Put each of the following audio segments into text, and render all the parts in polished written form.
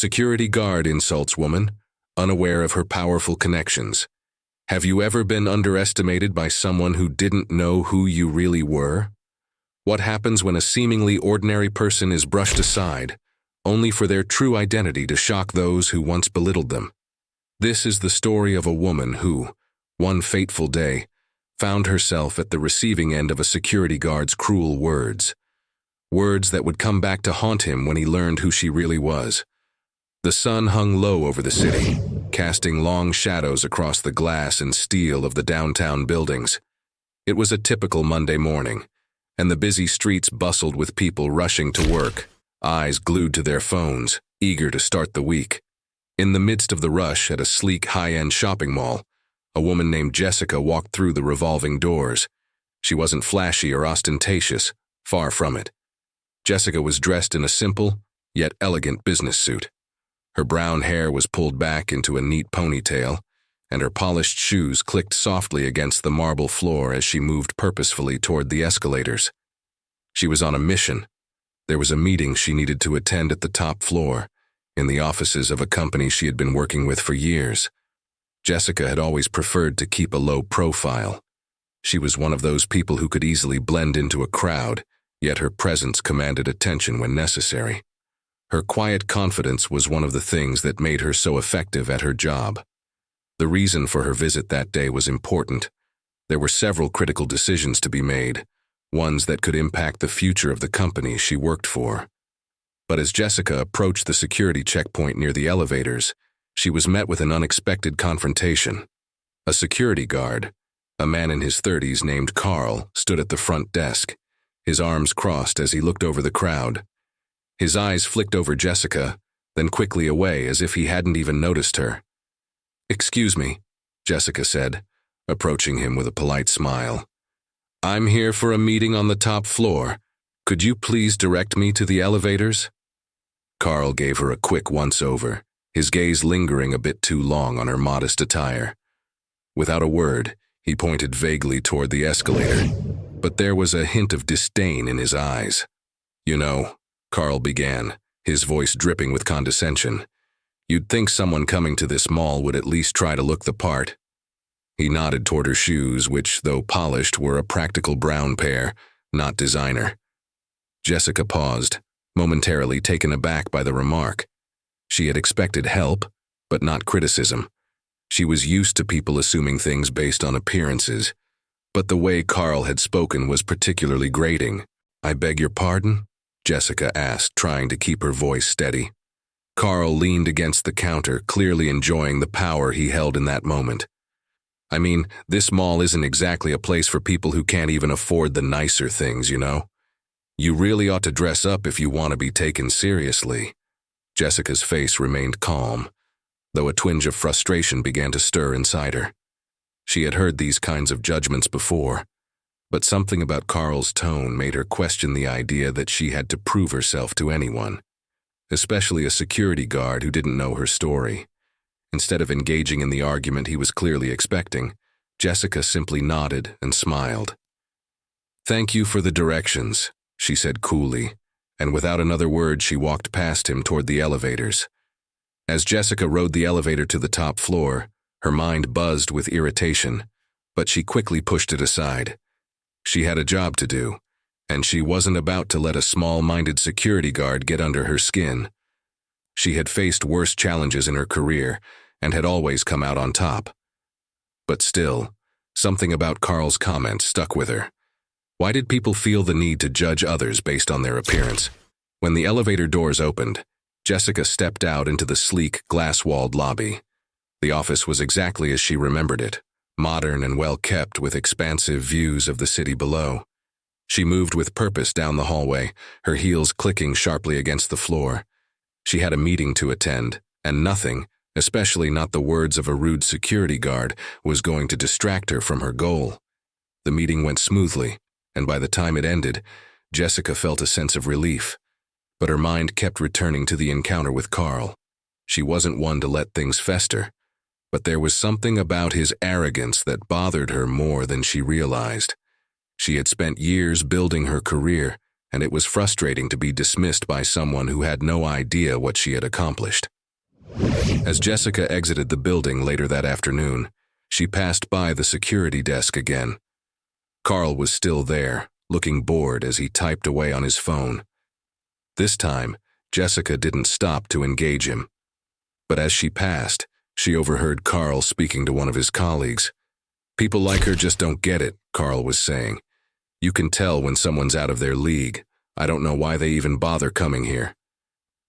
Security guard insults woman, unaware of her powerful connections. Have you ever been underestimated by someone who didn't know who you really were? What happens when a seemingly ordinary person is brushed aside, only for their true identity to shock those who once belittled them? This is the story of a woman who, one fateful day, found herself at the receiving end of a security guard's cruel words. Words that would come back to haunt him when he learned who she really was. The sun hung low over the city, casting long shadows across the glass and steel of the downtown buildings. It was a typical Monday morning, and the busy streets bustled with people rushing to work, eyes glued to their phones, eager to start the week. In the midst of the rush at a sleek high-end shopping mall, a woman named Jessica walked through the revolving doors. She wasn't flashy or ostentatious, far from it. Jessica was dressed in a simple, yet elegant business suit. Her brown hair was pulled back into a neat ponytail, and her polished shoes clicked softly against the marble floor as she moved purposefully toward the escalators. She was on a mission. There was a meeting she needed to attend at the top floor, in the offices of a company she had been working with for years. Jessica had always preferred to keep a low profile. She was one of those people who could easily blend into a crowd, yet her presence commanded attention when necessary. Her quiet confidence was one of the things that made her so effective at her job. The reason for her visit that day was important. There were several critical decisions to be made, ones that could impact the future of the company she worked for. But as Jessica approached the security checkpoint near the elevators, she was met with an unexpected confrontation. A security guard, a man in his 30s named Carl, stood at the front desk, his arms crossed as he looked over the crowd. His eyes flicked over Jessica, then quickly away as if he hadn't even noticed her. "Excuse me," Jessica said, approaching him with a polite smile. "I'm here for a meeting on the top floor. Could you please direct me to the elevators?" Carl gave her a quick once-over, his gaze lingering a bit too long on her modest attire. Without a word, he pointed vaguely toward the escalator, but there was a hint of disdain in his eyes. "You know," Carl began, his voice dripping with condescension, "you'd think someone coming to this mall would at least try to look the part." He nodded toward her shoes, which, though polished, were a practical brown pair, not designer. Jessica paused, momentarily taken aback by the remark. She had expected help, but not criticism. She was used to people assuming things based on appearances, but the way Carl had spoken was particularly grating. "I beg your pardon?" Jessica asked, trying to keep her voice steady. Carl leaned against the counter, clearly enjoying the power he held in that moment. "I mean, this mall isn't exactly a place for people who can't even afford the nicer things, you know? You really ought to dress up if you want to be taken seriously." Jessica's face remained calm, though a twinge of frustration began to stir inside her. She had heard these kinds of judgments before, but something about Carl's tone made her question the idea that she had to prove herself to anyone, especially a security guard who didn't know her story. Instead of engaging in the argument he was clearly expecting, Jessica simply nodded and smiled. "Thank you for the directions," she said coolly, and without another word she walked past him toward the elevators. As Jessica rode the elevator to the top floor, her mind buzzed with irritation, but she quickly pushed it aside. She had a job to do, and she wasn't about to let a small-minded security guard get under her skin. She had faced worse challenges in her career and had always come out on top. But still, something about Carl's comments stuck with her. Why did people feel the need to judge others based on their appearance? When the elevator doors opened, Jessica stepped out into the sleek, glass-walled lobby. The office was exactly as she remembered it, modern and well-kept with expansive views of the city below. She moved with purpose down the hallway, her heels clicking sharply against the floor. She had a meeting to attend, and nothing, especially not the words of a rude security guard, was going to distract her from her goal. The meeting went smoothly, and by the time it ended, Jessica felt a sense of relief. But her mind kept returning to the encounter with Carl. She wasn't one to let things fester, but there was something about his arrogance that bothered her more than she realized. She had spent years building her career, and it was frustrating to be dismissed by someone who had no idea what she had accomplished. As Jessica exited the building later that afternoon, she passed by the security desk again. Carl was still there, looking bored as he typed away on his phone. This time, Jessica didn't stop to engage him. But as she passed, she overheard Carl speaking to one of his colleagues. "People like her just don't get it," Carl was saying. "You can tell when someone's out of their league. I don't know why they even bother coming here."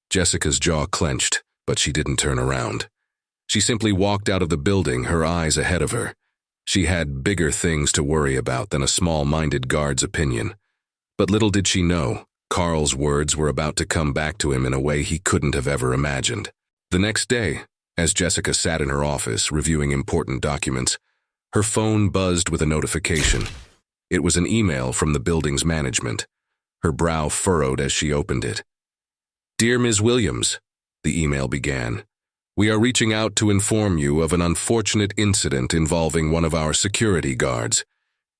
Jessica's jaw clenched, but she didn't turn around. She simply walked out of the building, her eyes ahead of her. She had bigger things to worry about than a small-minded guard's opinion. But little did she know, Carl's words were about to come back to him in a way he couldn't have ever imagined. The next day, as Jessica sat in her office reviewing important documents, her phone buzzed with a notification. It was an email from the building's management. Her brow furrowed as she opened it. "Dear Ms. Williams," the email began, "we are reaching out to inform you of an unfortunate incident involving one of our security guards.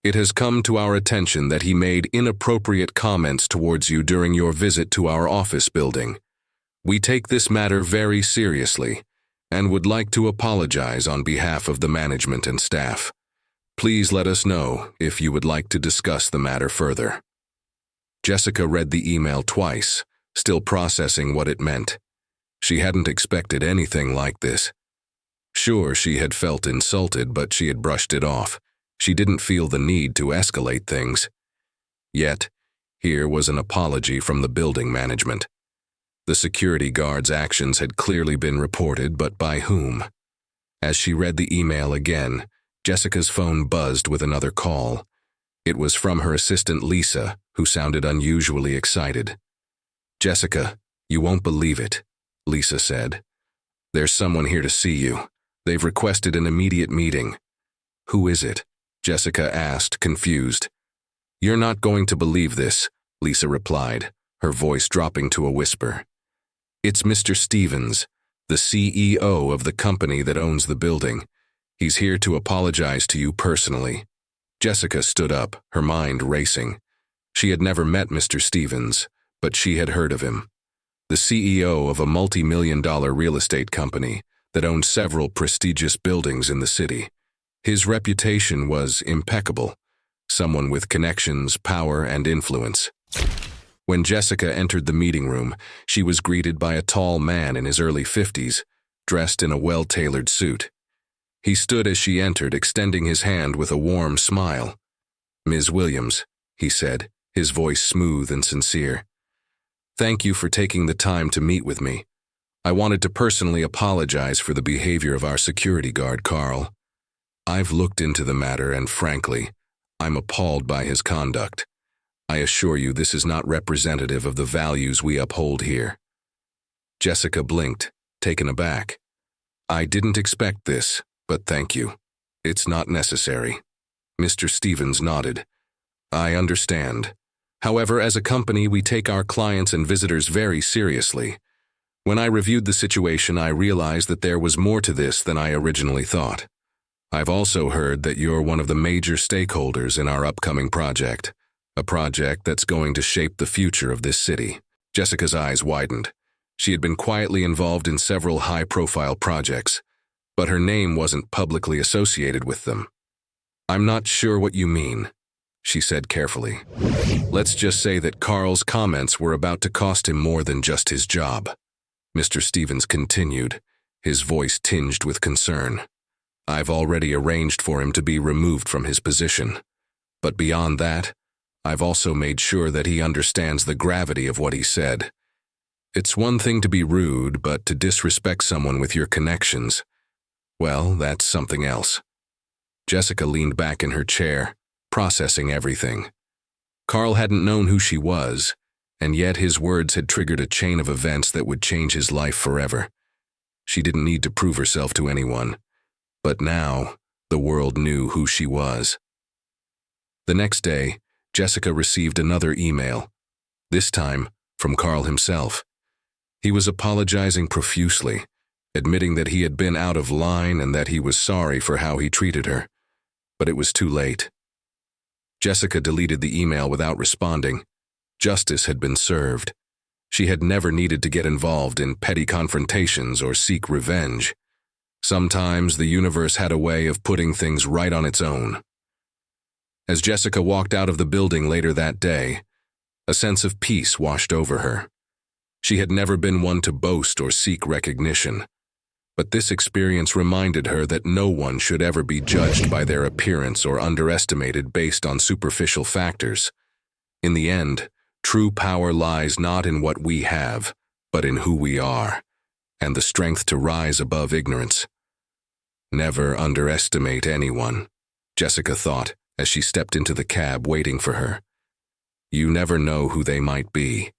It has come to our attention that he made inappropriate comments towards you during your visit to our office building. We take this matter very seriously and would like to apologize on behalf of the management and staff. Please let us know if you would like to discuss the matter further." Jessica read the email twice, still processing what it meant. She hadn't expected anything like this. Sure, she had felt insulted, but she had brushed it off. She didn't feel the need to escalate things. Yet, here was an apology from the building management. The security guard's actions had clearly been reported, but by whom? As she read the email again, Jessica's phone buzzed with another call. It was from her assistant Lisa, who sounded unusually excited. "Jessica, you won't believe it," Lisa said. "There's someone here to see you. They've requested an immediate meeting." "Who is it?" Jessica asked, confused. "You're not going to believe this," Lisa replied, her voice dropping to a whisper. "It's Mr. Stevens, the CEO of the company that owns the building. He's here to apologize to you personally." Jessica stood up, her mind racing. She had never met Mr. Stevens, but she had heard of him. The CEO of a multi-million-dollar real estate company that owned several prestigious buildings in the city. His reputation was impeccable, someone with connections, power, and influence. When Jessica entered the meeting room, she was greeted by a tall man in his early 50s, dressed in a well-tailored suit. He stood as she entered, extending his hand with a warm smile. "Ms. Williams," he said, his voice smooth and sincere. "Thank you for taking the time to meet with me. I wanted to personally apologize for the behavior of our security guard, Carl. I've looked into the matter and, frankly, I'm appalled by his conduct. I assure you this is not representative of the values we uphold here." Jessica blinked, taken aback. "I didn't expect this, but thank you. It's not necessary." Mr. Stevens nodded. "I understand. However, as a company, we take our clients and visitors very seriously. When I reviewed the situation, I realized that there was more to this than I originally thought. I've also heard that you're one of the major stakeholders in our upcoming project, a project that's going to shape the future of this city." Jessica's eyes widened. She had been quietly involved in several high-profile projects, but her name wasn't publicly associated with them. "I'm not sure what you mean," she said carefully. "Let's just say that Carl's comments were about to cost him more than just his job." Mr. Stevens continued, his voice tinged with concern. "I've already arranged for him to be removed from his position. But beyond that, I've also made sure that he understands the gravity of what he said. It's one thing to be rude, but to disrespect someone with your connections, well, that's something else." Jessica leaned back in her chair, processing everything. Carl hadn't known who she was, and yet his words had triggered a chain of events that would change his life forever. She didn't need to prove herself to anyone, but now the world knew who she was. The next day, Jessica received another email, this time from Carl himself. He was apologizing profusely, admitting that he had been out of line and that he was sorry for how he treated her. But it was too late. Jessica deleted the email without responding. Justice had been served. She had never needed to get involved in petty confrontations or seek revenge. Sometimes the universe had a way of putting things right on its own. As Jessica walked out of the building later that day, a sense of peace washed over her. She had never been one to boast or seek recognition, but this experience reminded her that no one should ever be judged by their appearance or underestimated based on superficial factors. In the end, true power lies not in what we have, but in who we are, and the strength to rise above ignorance. Never underestimate anyone, Jessica thought as she stepped into the cab waiting for her. You never know who they might be.